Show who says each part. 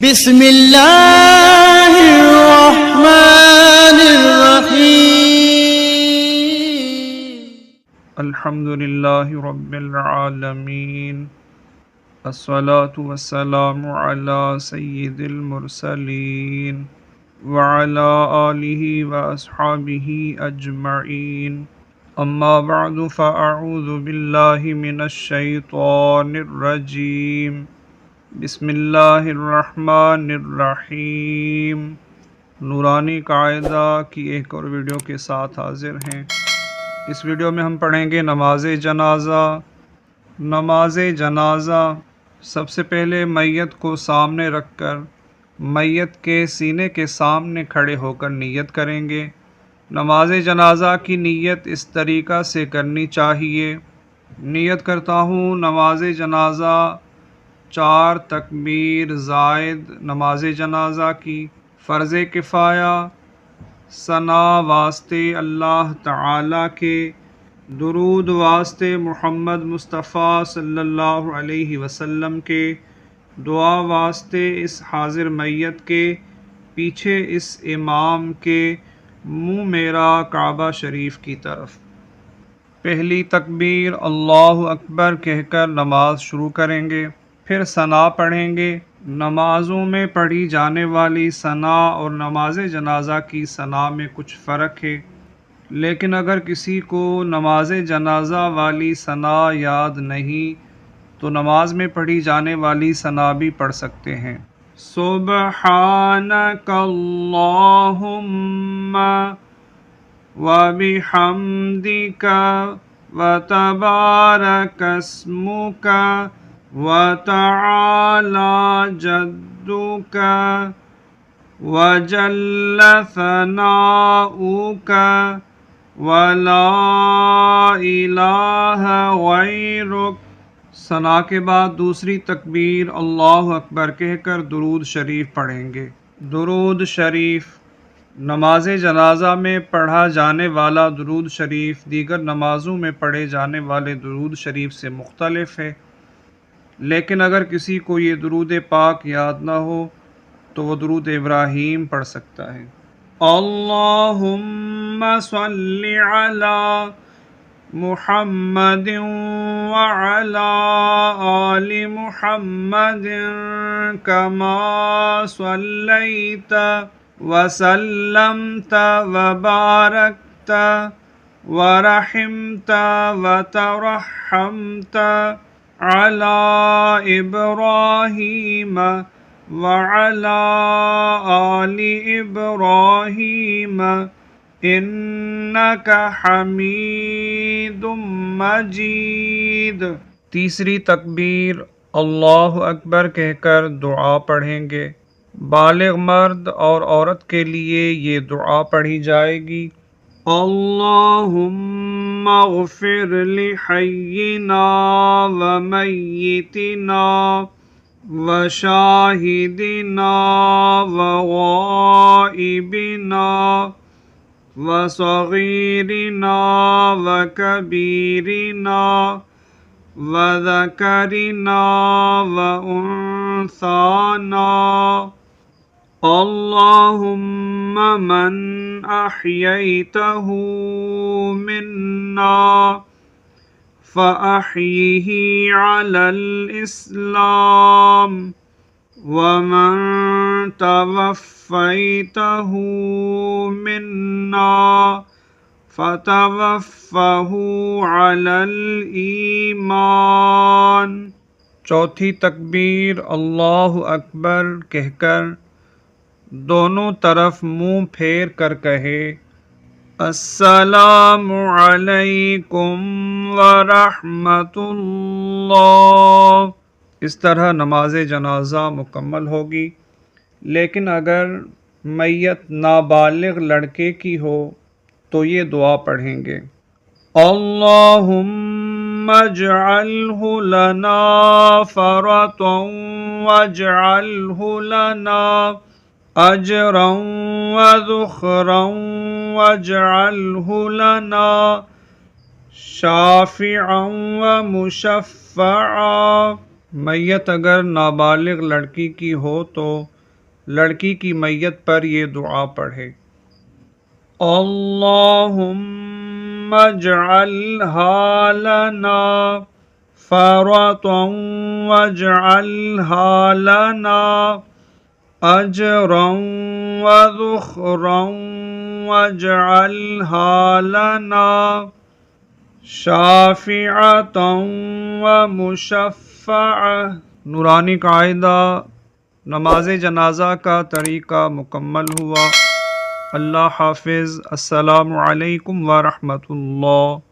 Speaker 1: بسم اللہ الرحمن الرحیم
Speaker 2: الحمد للہ رب العالمین الصلاة والسلام علی سید المرسلین وعلی آلہ واصحابہ اجمعین اما بعد فاعوذ باللہ من الشیطان الرجیم بسم اللہ الرحمن الرحیم۔ نورانی قاعدہ کی ایک اور ویڈیو کے ساتھ حاضر ہیں۔ اس ویڈیو میں ہم پڑھیں گے نماز جنازہ۔ نماز جنازہ سب سے پہلے میت کو سامنے رکھ کر میت کے سینے کے سامنے کھڑے ہو کر نیت کریں گے۔ نماز جنازہ کی نیت اس طریقہ سے کرنی چاہیے: نیت کرتا ہوں نماز جنازہ 4 تکبیر زائد نماز جنازہ کی، فرض کفایہ، ثنا واسطے اللہ تعالی کے، درود واسطے محمد مصطفیٰ صلی اللہ علیہ وسلم کے، دعا واسطے اس حاضر میت کے، پیچھے اس امام کے، منہ میرا کعبہ شریف کی طرف۔ پہلی تکبیر اللہ اکبر کہہ کر نماز شروع کریں گے، پھر ثنا پڑھیں گے۔ نمازوں میں پڑھی جانے والی ثنا اور نماز جنازہ کی ثنا میں کچھ فرق ہے، لیکن اگر کسی کو نماز جنازہ والی ثنا یاد نہیں تو نماز میں پڑھی جانے والی ثنا بھی پڑھ سکتے ہیں۔ سبحانک اللہم وبحمدک وتبارک اسمک وتعالی جدک وجل ثناؤک ولا الہ غیرک۔ ثنا کے بعد دوسری تکبیر اللہ اکبر کہہ کر درود شریف پڑھیں گے۔ درود شریف نماز جنازہ میں پڑھا جانے والا درود شریف دیگر نمازوں میں پڑھے جانے والے درود شریف سے مختلف ہے، لیکن اگر کسی کو یہ درود پاک یاد نہ ہو تو وہ درود ابراہیم پڑھ سکتا ہے۔ اللہم صلی علی محمد وعلی آل محمد کما صلیت وسلمت وبارکت ورحمت وترحمت علی ابراہیم وعلی آل ابراہیم انک حمید مجید۔ تیسری تکبیر اللہ اکبر کہہ کر دعا پڑھیں گے۔ بالغ مرد اور عورت کے لیے یہ دعا پڑھی جائے گی: اللہم اغفر لحینا ومیتنا وشاہدنا وغائبنا وصغیرنا وکبیرنا وذکرنا وانثانا۔ اللہم من احییتہ منا فأحیہ علی الاسلام ومن توفیتہ منا فتوفہ علی الایمان۔ چوتھی تکبیر اللہ اکبر کہہ کر دونوں طرف منہ پھیر کر کہے: السلام علیکم ورحمۃ اللہ۔ اس طرح نماز جنازہ مکمل ہوگی، لیکن اگر میت نابالغ لڑکے کی ہو تو یہ دعا پڑھیں گے: اللہم اجعلہ لنا فرطا واجعلہ لنا اجرا وذخرا واجعلہ لنا شافعا ومشفعا میت اگر نابالغ لڑکی کی ہو تو لڑکی کی میت پر یہ دعا پڑھے: اللہم اجعلها لنا فرطا واجعلها لنا اجرا وذخرا واجعلها لنا شافعة ومشفعة۔ نورانی قاعدہ نماز جنازہ کا طریقہ مکمل ہوا۔ اللہ حافظ۔ السلام علیکم ورحمۃ اللہ۔